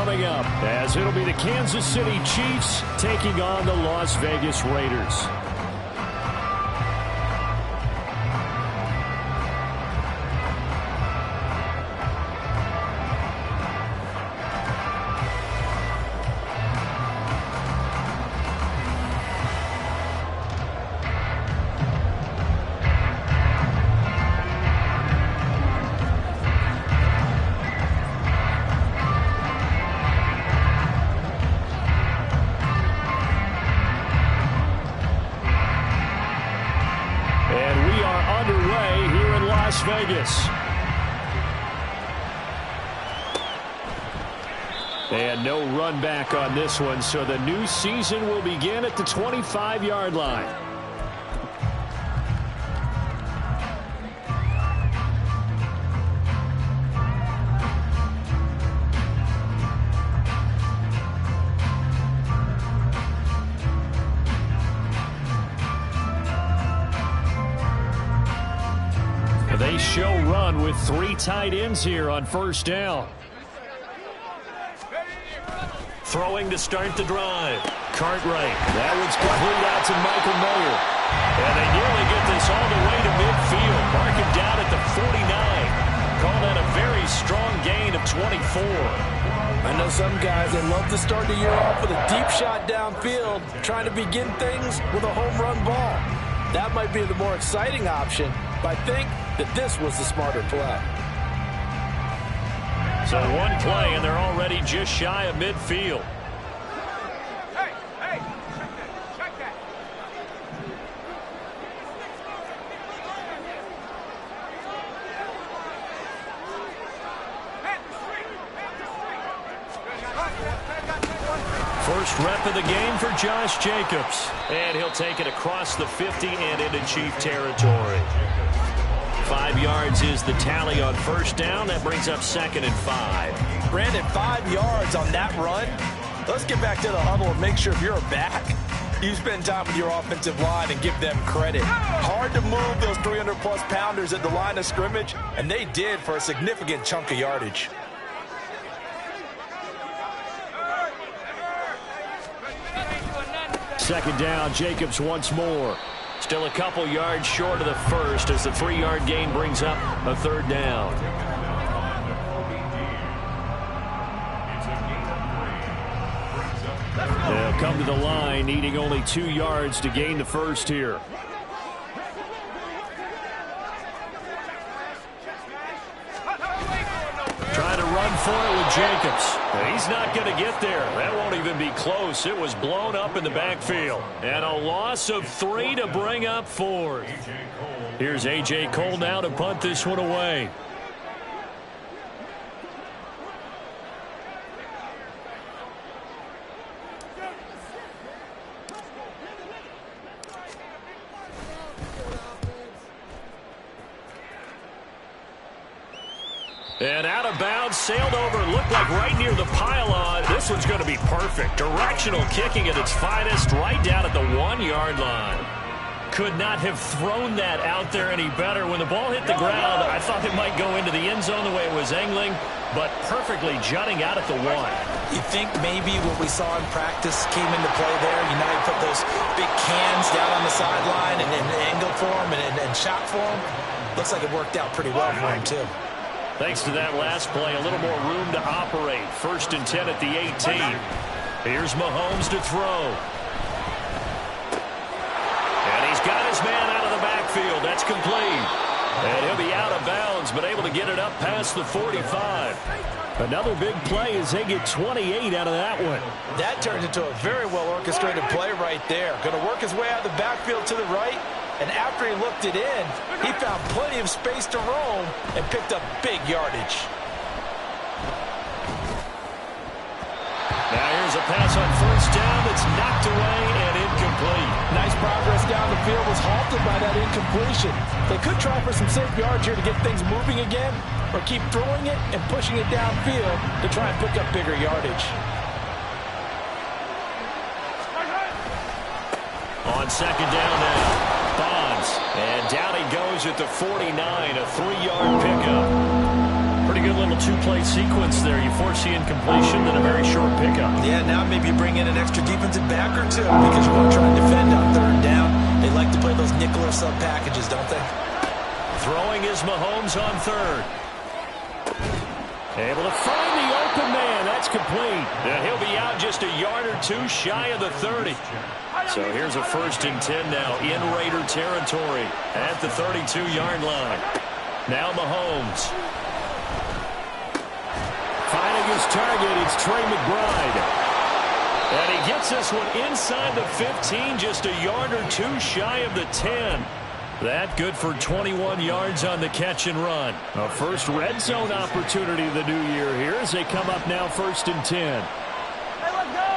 coming up, as it'll be the Kansas City Chiefs taking on the Las Vegas Raiders. Vegas. And no run back on this one, so the new season will begin at the 25-yard line. They show run with 3 tight ends here on first down. Throwing to start the drive. Cartwright. That one's complete out to Michael Mayer. And they nearly get this all the way to midfield. Mark him down at the 49. Call that a very strong gain of 24. I know some guys, they love to start the year off with a deep shot downfield, trying to begin things with a home run ball. That might be the more exciting option, but I think that this was the smarter play. So one play, and they're already just shy of midfield. Hey, check that. First rep of the game for Josh Jacobs. And he'll take it across the 50 and into Chief territory. 5 yards is the tally on first down. That brings up 2nd and 5. Brandon, 5 yards on that run. Let's get back to the huddle and make sure if you're a back, you spend time with your offensive line and give them credit. Hard to move those 300-plus pounders at the line of scrimmage, and they did for a significant chunk of yardage. Second down, Jacobs once more. Still a couple yards short of the first as the 3-yard gain brings up a 3rd down. They'll come to the line, needing only 2 yards to gain the first here. Trying to run for it with Jacobs. He's not going to get there. That won't even be close. It was blown up in the backfield. And a loss of 3 to bring up 4th. Here's A.J. Cole now to punt this one away. And out of bounds, sailed over, looked like right near the pylon. This one's going to be perfect. Directional kicking at its finest, right down at the 1-yard line. Could not have thrown that out there any better. When the ball hit the ground, I thought it might go into the end zone the way it was angling, but perfectly jutting out at the 1. You think maybe what we saw in practice came into play there? You know, you put those big cans down on the sideline and angled for him and shot for him. Looks like it worked out pretty well for him, too. Thanks to that last play, a little more room to operate. 1st and 10 at the 18. Here's Mahomes to throw. And he's got his man out of the backfield. That's complete. And he'll be out of bounds, but able to get it up past the 45. Another big play as they get 28 out of that one. That turned into a very well-orchestrated play right there. Going to work his way out of the backfield to the right. And after he looked it in, he found plenty of space to roam and picked up big yardage. Now here's a pass on first down that's knocked away and incomplete. Nice progress down the field, was halted by that incompletion. They could try for some safe yards here to get things moving again, or keep throwing it and pushing it downfield to try and pick up bigger yardage. On second down now. Bonds. And down he goes at the 49, a 3-yard pickup. Pretty good little two-play sequence there. You force the incompletion, then a very short pickup. Yeah, now maybe you bring in an extra defensive back or two because you want to try and defend on third down. They like to play those nickel or sub packages, don't they? Throwing is Mahomes on third. Able to find the open man. That's complete. And he'll be out just a yard or two shy of the 30. So here's a 1st and 10 now in Raider territory at the 32-yard line. Now Mahomes. Finding his target, it's Trey McBride. And he gets this one inside the 15, just a yard or two shy of the 10. That good for 21 yards on the catch and run. A first red zone opportunity of the new year here as they come up now 1st and 10. Hey, let's go!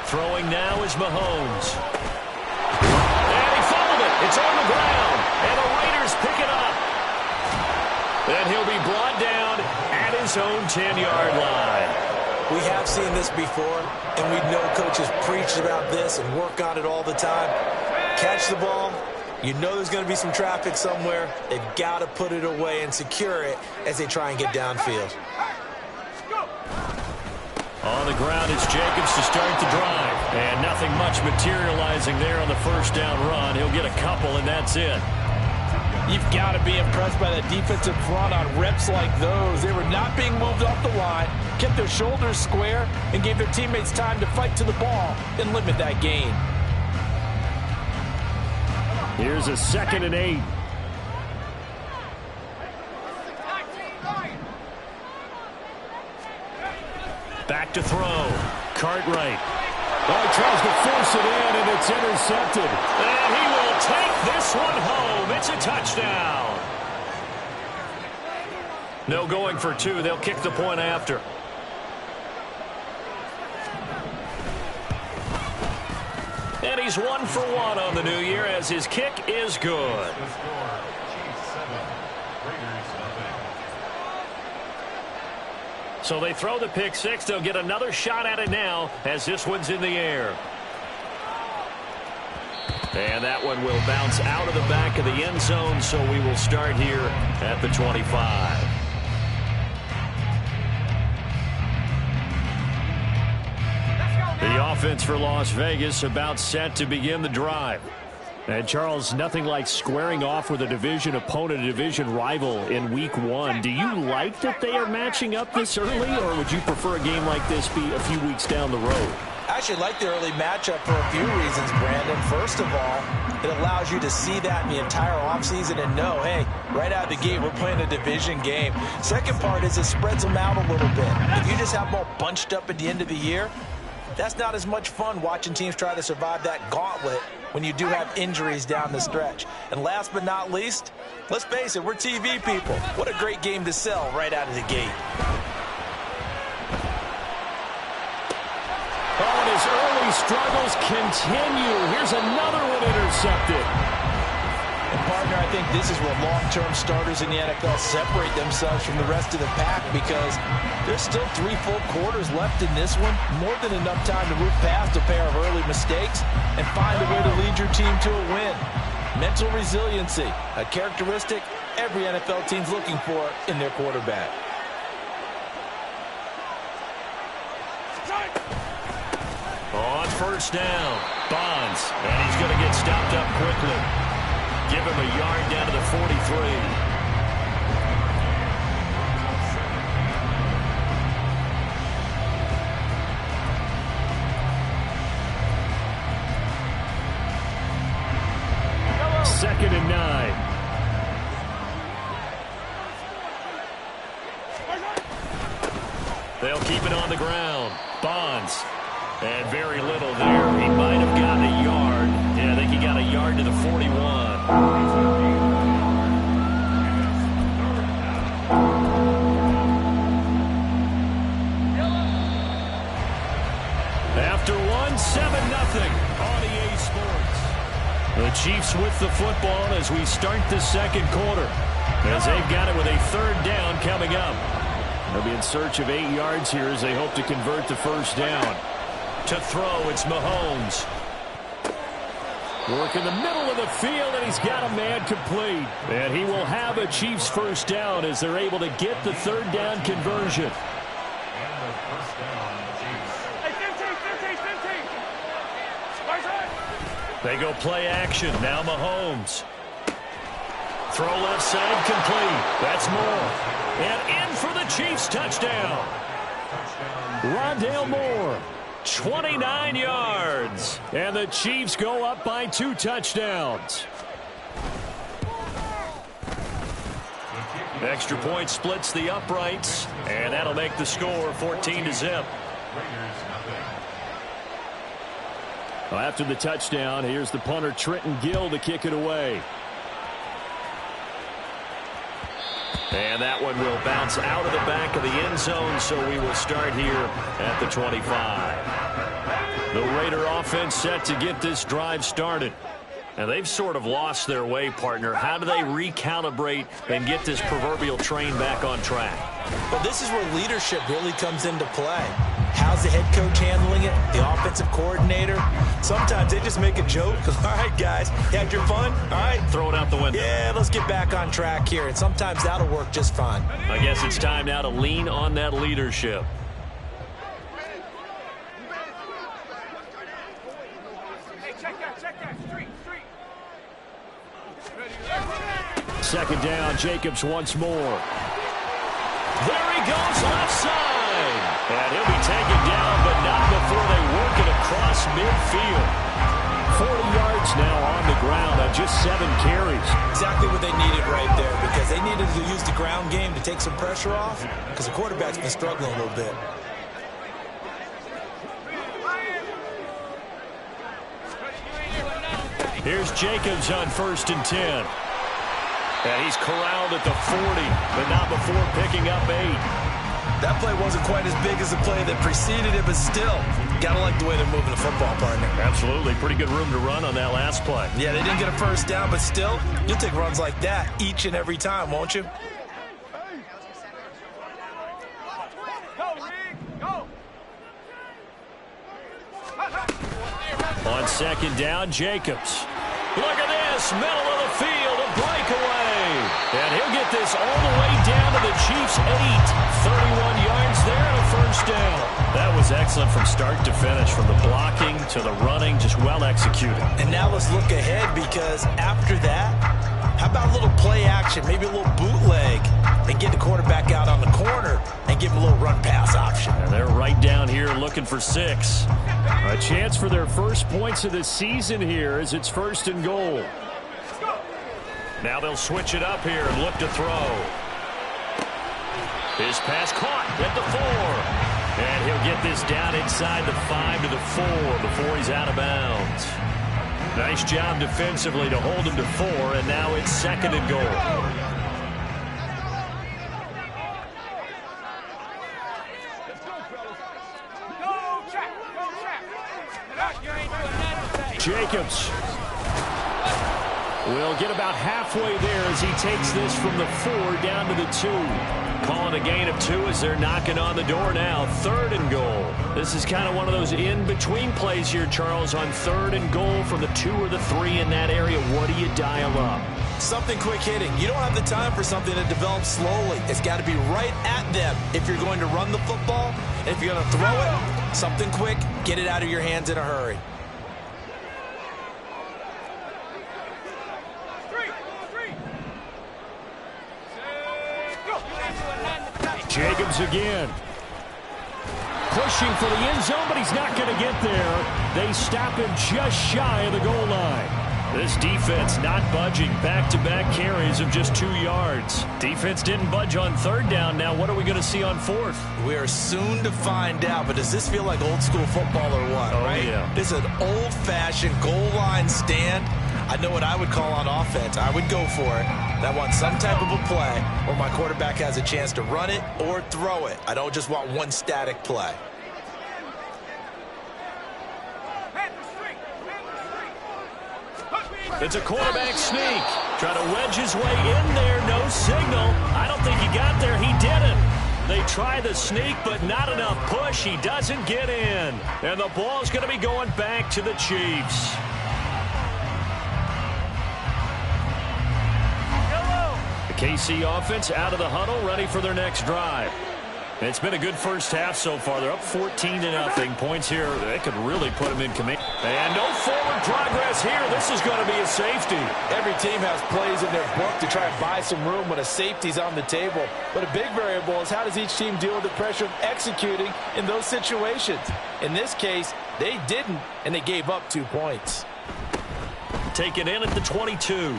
Throwing now is Mahomes. And he fouled it. It's on the ground. And the Raiders pick it up. Then he'll be brought down at his own 10-yard line. We have seen this before, and we know coaches preach about this and work on it all the time. Catch the ball. You know there's going to be some traffic somewhere. They've got to put it away and secure it as they try and get downfield. On the ground, it's Jacobs to start the drive. And nothing much materializing there on the first down run. He'll get a couple, and that's it. You've got to be impressed by that defensive front on reps like those. They were not being moved off the line, kept their shoulders square, and gave their teammates time to fight to the ball and limit that gain. Here's a 2nd and 8. Back to throw. Cartwright. Oh, he tries to force it in, and it's intercepted. And he will take this one home. It's a touchdown. No going for two. They'll kick the point after. And he's 1 for 1 on the new year as his kick is good. So they throw the pick six. They'll get another shot at it now as this one's in the air. And that one will bounce out of the back of the end zone, so we will start here at the 25. The offense for Las Vegas about set to begin the drive. And, Charles, nothing like squaring off with a division opponent, a division rival in Week 1. Do you like that they are matching up this early, or would you prefer a game like this be a few weeks down the road? I actually like the early matchup for a few reasons, Brandon. First of all, it allows you to see that in the entire offseason and know, hey, right out of the gate, we're playing a division game. Second part is it spreads them out a little bit. If you just have them all bunched up at the end of the year, that's not as much fun watching teams try to survive that gauntlet when you do have injuries down the stretch. And last but not least, let's face it, we're TV people. What a great game to sell right out of the gate. Oh, and his early struggles continue. Here's another one intercepted. And, partner, I think this is where long-term starters in the NFL separate themselves from the rest of the pack because there's still 3 full quarters left in this one. More than enough time to move past a pair of early mistakes and find a way to lead your team to a win. Mental resiliency, a characteristic every NFL team's looking for in their quarterback. On first down, Bonds, and he's going to get stopped up quickly. Give him a yard down to the 43. Second and 9. They'll keep it on the ground. Bonds. And very little there. He might have gotten a yard. Yeah, I think he got a yard to the 41. After 1, 7-0 on EA Sports. The Chiefs with the football as we start the second quarter. As they've got it with a third down coming up. They'll be in search of 8 yards here as they hope to convert the first down. To throw, it's Mahomes. Work in the middle of the field, and he's got a man complete. And he will have a Chiefs first down as they're able to get the third down conversion. They go play action. Now Mahomes. Throw left side complete. That's Moore. And in for the Chiefs touchdown. Rondale Moore. 29 yards. And the Chiefs go up by 2 touchdowns. Extra point splits the uprights. And that'll make the score 14-0. Well, after the touchdown, here's the punter Trenton Gill to kick it away. And that one will bounce out of the back of the end zone, so we will start here at the 25. The Raider offense set to get this drive started. And they've sort of lost their way, partner. How do they recalibrate and get this proverbial train back on track? Well, this is where leadership really comes into play. How's the head coach handling it? The offensive coordinator? Sometimes they just make a joke. All right, guys, you had your fun? All right. Throw it out the window. Yeah, let's get back on track here. And sometimes that'll work just fine. I guess it's time now to lean on that leadership. Second down, Jacobs once more. There he goes, left side. And he'll be taken down, but not before they work it across midfield. 40 yards now on the ground on just 7 carries. Exactly what they needed right there, because they needed to use the ground game to take some pressure off, because the quarterback's been struggling a little bit. Here's Jacobs on 1st and 10. And he's corralled at the 40, but not before picking up 8. That play wasn't quite as big as the play that preceded it, but still, gotta like the way they're moving the football, partner. Absolutely. Pretty good room to run on that last play. Yeah, they didn't get a first down, but still, you'll take runs like that each and every time, won't you? On second down, Jacobs. Look at this, middle of the field, a breakaway. And he'll get this all the way down to the Chiefs' 8. 31 yards there and a first down. That was excellent from start to finish, from the blocking to the running, just well executed. And now let's look ahead, because after that, how about a little play action, maybe a little bootleg, and get the quarterback out on the corner and give him a little run-pass option. And they're right down here looking for 6. A chance for their first points of the season here as it's 1st and goal. Now they'll switch it up here and look to throw. His pass caught at the 4. And he'll get this down inside the 5 to the 4 before he's out of bounds. Nice job defensively to hold him to 4, and now it's 2nd and goal. Jacobs will get about halfway there as he takes this from the 4 down to the 2. Calling a gain of 2 as they're knocking on the door now. 3rd and goal. This is kind of one of those in-between plays here, Charles, on 3rd and goal from the 2 or the 3 in that area. What do you dial up? Something quick hitting. You don't have the time for something that develops slowly. It's got to be right at them if you're going to run the football. And if you're going to throw it, something quick, get it out of your hands in a hurry. Jacobs again. Pushing for the end zone, but he's not going to get there. They stop him just shy of the goal line. This defense not budging. Back-to-back carries of just 2 yards. Defense didn't budge on 3rd down. Now what are we going to see on 4th? We are soon to find out, but does this feel like old school football or what, right? Yeah. This is an old-fashioned goal line stand. I know what I would call on offense. I would go for it. I want some type of a play where my quarterback has a chance to run it or throw it. I don't just want one static play. It's a quarterback sneak. Trying to wedge his way in there. No signal. I don't think he got there. He didn't. They try the sneak, but not enough push. He doesn't get in. And the ball's going to be going back to the Chiefs. KC offense out of the huddle, ready for their next drive. It's been a good first half so far. They're up 14-0. Points here, they could really put them in command. And no forward progress here. This is going to be a safety. Every team has plays in their book to try and buy some room when a safety's on the table. But a big variable is how does each team deal with the pressure of executing in those situations. In this case, they didn't, and they gave up 2 points. Taken in at the 22.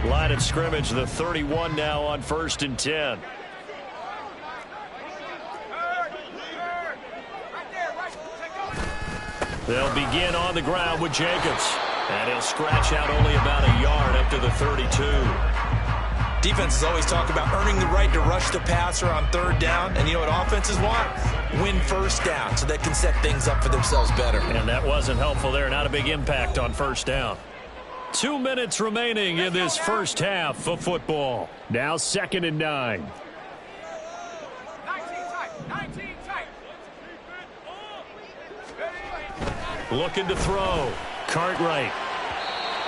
Line of scrimmage, the 31 now on 1st and 10. They'll begin on the ground with Jacobs. And he'll scratch out only about a yard up to the 32. Defenses always talk about earning the right to rush the passer on 3rd down. And you know what offenses want? Win 1st down so they can set things up for themselves better. And that wasn't helpful there. Not a big impact on 1st down. 2 minutes remaining in this first half of football. Now 2nd and 9. 19 tight. Looking to throw. Cartwright.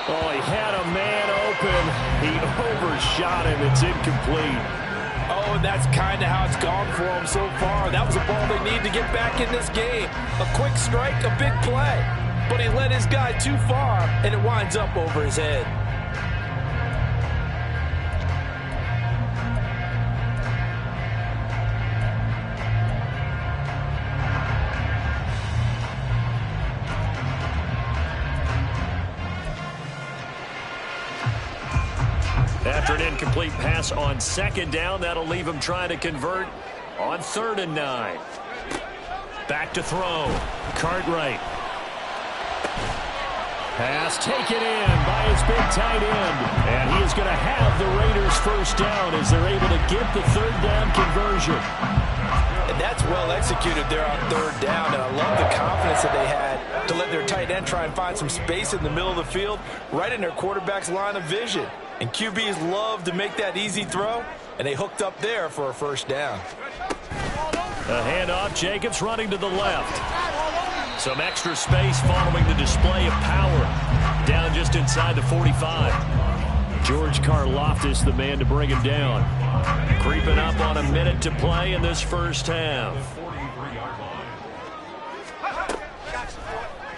Oh, he had a man open. He overshot him. It's incomplete. Oh, and that's kind of how it's gone for him so far. That was a ball they need to get back in this game. A quick strike, a big play. But he led his guy too far, and it winds up over his head. After an incomplete pass on 2nd down, that'll leave him trying to convert on 3rd and 9. Back to throw. Cartwright. Pass taken in by his big tight end. And he is going to have the Raiders 1st down as they're able to get the 3rd down conversion. And that's well executed there on 3rd down. And I love the confidence that they had to let their tight end try and find some space in the middle of the field, right in their quarterback's line of vision. And QBs love to make that easy throw, and they hooked up there for a 1st down. A handoff, Jacobs running to the left. Some extra space following the display of power. Down just inside the 45. George Karlaftis, the man to bring him down. Creeping up on a minute to play in this first half.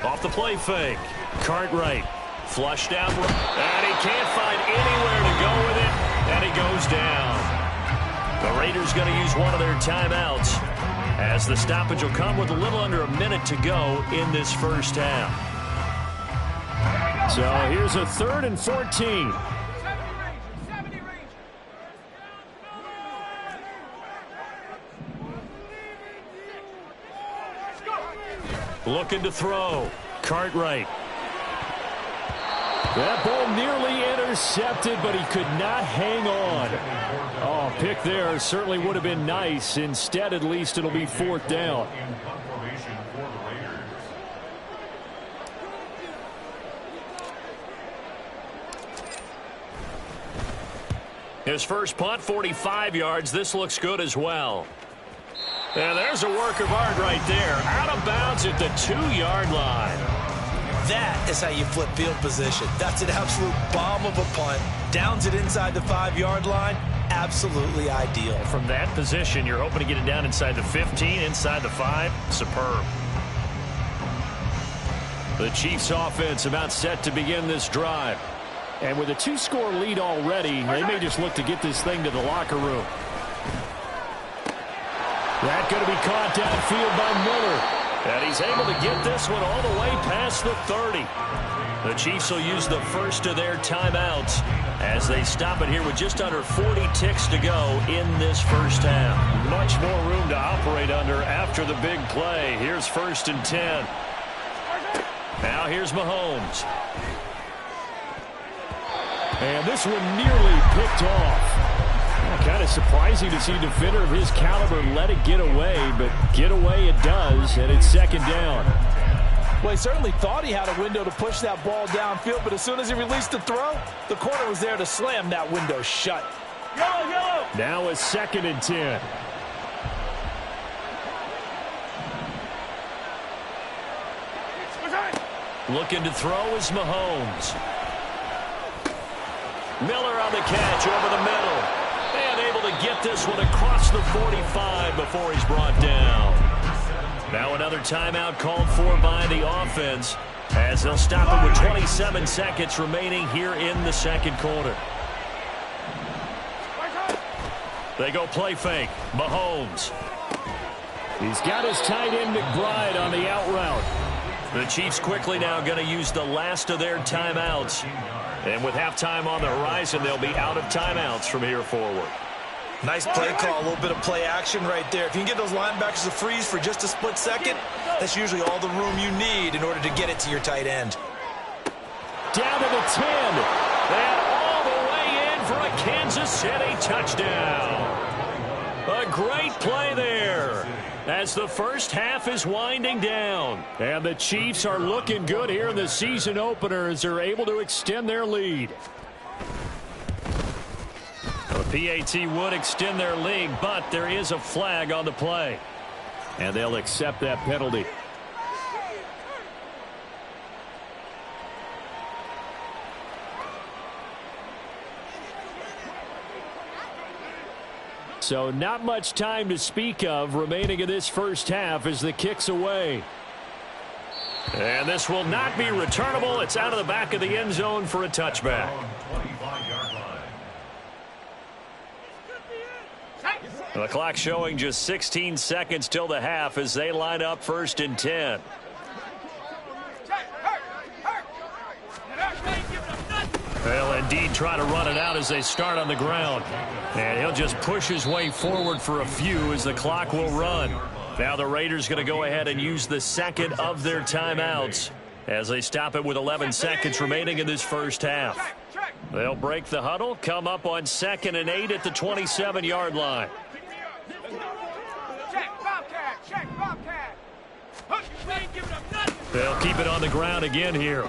Off the play fake. Cartwright. Flushed out. And he can't find anywhere to go with it. And he goes down. The Raiders going to use one of their timeouts, as the stoppage will come with a little under a minute to go in this first half. So here's a 3rd and 14. Looking to throw. Cartwright. That ball nearly intercepted, but he could not hang on. Oh, pick there certainly would have been nice. Instead, at least it'll be 4th down. His first punt, 45 yards. This looks good as well. And there's a work of art right there. Out of bounds at the 2-yard line. That is how you flip field position. That's an absolute bomb of a punt. Downs it inside the 5-yard line. Absolutely ideal. From that position, you're hoping to get it down inside the 15, inside the 5. Superb. The Chiefs offense about set to begin this drive. And with a 2-score lead already, they may just look to get this thing to the locker room. That going to be caught downfield by Miller. And he's able to get this one all the way past the 30. The Chiefs will use the first of their timeouts as they stop it here with just under 40 ticks to go in this first half. Much more room to operate under after the big play. Here's 1st and 10. Now here's Mahomes. And this one nearly picked off. Kind of surprising to see a defender of his caliber let it get away, but get away it does, and it's 2nd down. Well, he certainly thought he had a window to push that ball downfield, but as soon as he released the throw, the corner was there to slam that window shut. Now a 2nd and 10. Looking to throw is Mahomes. Miller on the catch over the middle. And able to get this one across the 45 before he's brought down. Now another timeout called for by the offense as they'll stop it with 27 seconds remaining here in the second quarter. They go play fake. Mahomes. He's got his tight end McBride on the out route. The Chiefs quickly now going to use the last of their timeouts. And with halftime on the horizon, they'll be out of timeouts from here forward. Nice play call, a little bit of play action right there. If you can get those linebackers to freeze for just a split second, that's usually all the room you need in order to get it to your tight end. Down to the 10. And all the way in for a Kansas City touchdown. A great play there as the first half is winding down. And the Chiefs are looking good here in the season opener as they're able to extend their lead. The PAT would extend their lead, but there is a flag on the play. And they'll accept that penalty. So not much time to speak of remaining in this first half as the kick's away. And this will not be returnable. It's out of the back of the end zone for a touchback. The clock showing just 16 seconds till the half as they line up 1st and 10. They'll indeed try to run it out as they start on the ground. And he'll just push his way forward for a few as the clock will run. Now the Raiders going to go ahead and use the second of their timeouts as they stop it with 11 seconds remaining in this first half. They'll break the huddle, come up on 2nd and 8 at the 27-yard line. They'll keep it on the ground again here.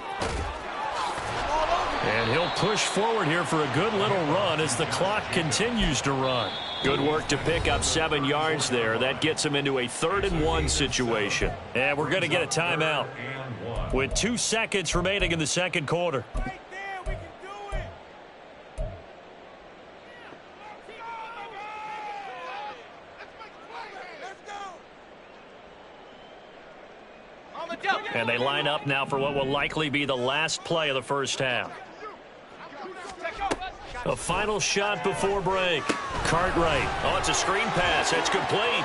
And he'll push forward here for a good little run as the clock continues to run. Good work to pick up 7 yards there. That gets him into a 3rd and 1 situation. And we're going to get a timeout with 2 seconds remaining in the second quarter. And they line up now for what will likely be the last play of the first half. A final shot before break. Cartwright. Oh, it's a screen pass. It's complete.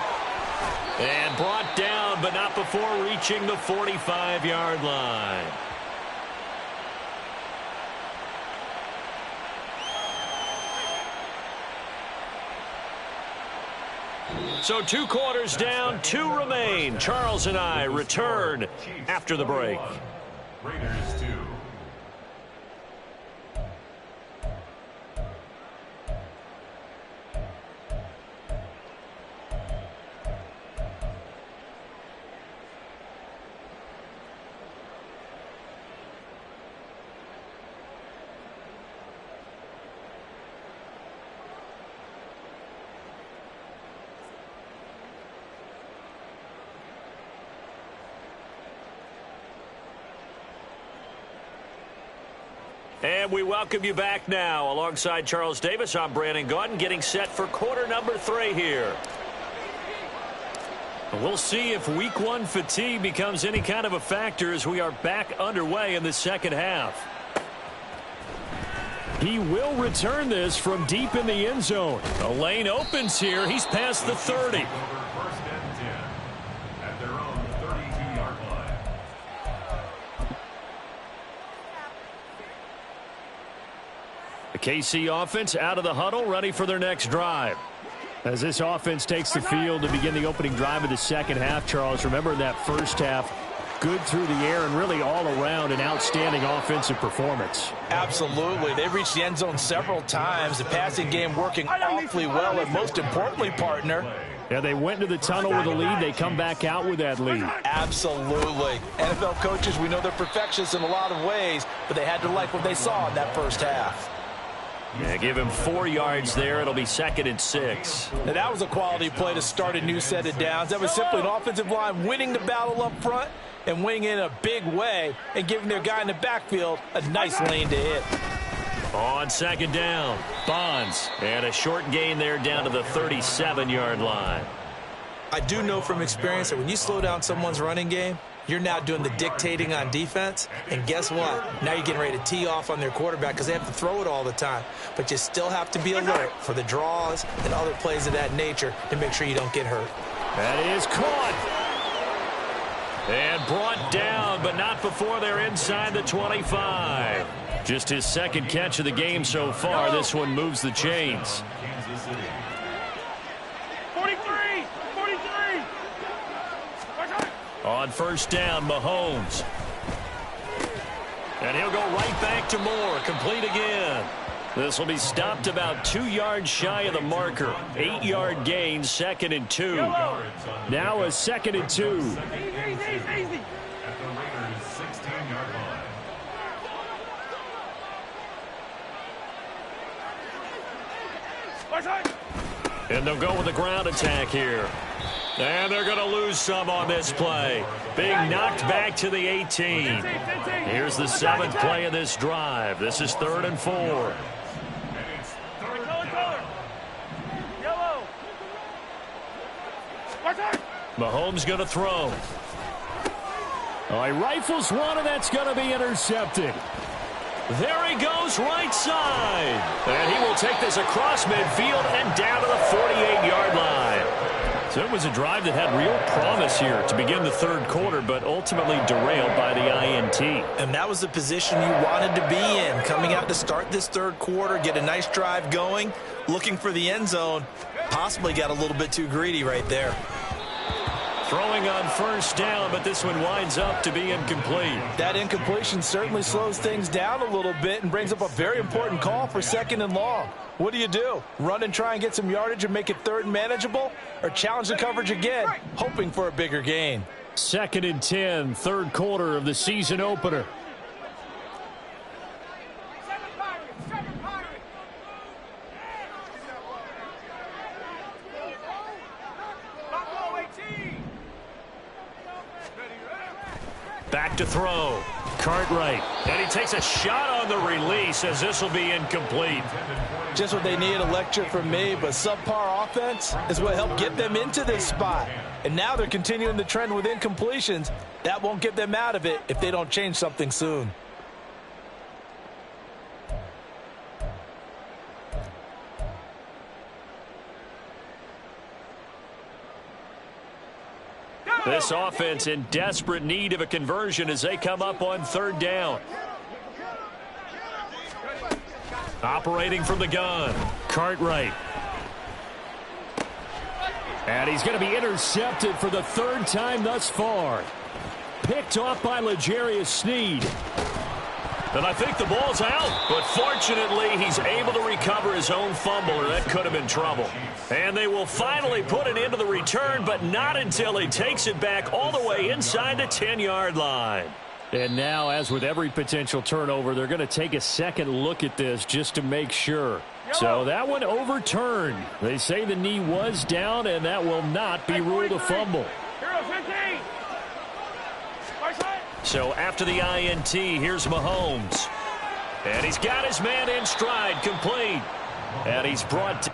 And brought down, but not before reaching the 45-yard line. So 2 quarters down, 2 remain. Charles and I return after the break. Raiders 2. And we welcome you back now. Alongside Charles Davis, I'm Brandon Gaudin, getting set for quarter number 3 here. We'll see if week 1 fatigue becomes any kind of a factor as we are back underway in the second half. He will return this from deep in the end zone. The lane opens here. He's past the 30. The KC offense out of the huddle, ready for their next drive. As this offense takes the field to begin the opening drive of the second half, Charles, remember in that first half, good through the air and really all around an outstanding offensive performance. Absolutely. They've reached the end zone several times. The passing game working awfully well, and most importantly, partner, yeah, they went into the tunnel with a lead. They come back out with that lead. Absolutely. NFL coaches, we know they're perfectionists in a lot of ways, but they had to like what they saw in that first half. Yeah, give him 4 yards there. It'll be 2nd and 6. Now, that was a quality play to start a new set of downs. That was simply an offensive line winning the battle up front and winning in a big way and giving their guy in the backfield a nice lane to hit. On 2nd down, Bonds. And a short gain there down to the 37-yard line. I do know from experience that when you slow down someone's running game, you're now doing the dictating on defense. And guess what? Now you're getting ready to tee off on their quarterback because they have to throw it all the time. But you still have to be alert for the draws and other plays of that nature to make sure you don't get hurt. That is caught. And brought down, but not before they're inside the 25. Just his 2nd catch of the game so far. This one moves the chains. 43! 43! On 1st down, Mahomes. And he'll go right back to Moore. Complete again. This will be stopped about 2 yards shy of the marker. 8-yard gain, 2nd and 2. Now a 2nd and 2. Easy. At the Raiders' 16-yard line. And they'll go with the ground attack here. And they're going to lose some on this play. Being knocked back to the 18. Here's the 7th play of this drive. This is 3rd and 4. Mahomes going to throw. Oh, he rifles one, and that's going to be intercepted. There he goes, right side. And he will take this across midfield and down to the 48-yard line. So it was a drive that had real promise here to begin the 3rd quarter, but ultimately derailed by the INT. And that was the position you wanted to be in, coming out to start this 3rd quarter, get a nice drive going, looking for the end zone. Possibly got a little bit too greedy right there. Throwing on 1st down, but this one winds up to be incomplete. That incompletion certainly slows things down a little bit and brings up a very important call for 2nd and long. What do? Run and try and get some yardage and make it 3rd and manageable? Or challenge the coverage again, hoping for a bigger gain? 2nd and 10, 3rd quarter of the season opener. Back to throw. Cartwright. And he takes a shot on the release as this will be incomplete. Just what they need, a lecture from me, but subpar offense is what helped get them into this spot. And now they're continuing the trend with incompletions. That won't get them out of it if they don't change something soon. This offense in desperate need of a conversion as they come up on 3rd down. Operating from the gun, Cartwright. And he's going to be intercepted for the 3rd time thus far. Picked off by L'Jarius Sneed. And I think the ball's out, but fortunately he's able to recover his own fumble, or that could have been trouble. And they will finally put an end to the return, but not until he takes it back all the way inside the 10-yard line. And now, as with every potential turnover, they're going to take a second look at this just to make sure. So that one overturned. They say the knee was down, and that will not be ruled a fumble. So after the INT, here's Mahomes. And he's got his man in stride, complete. And he's brought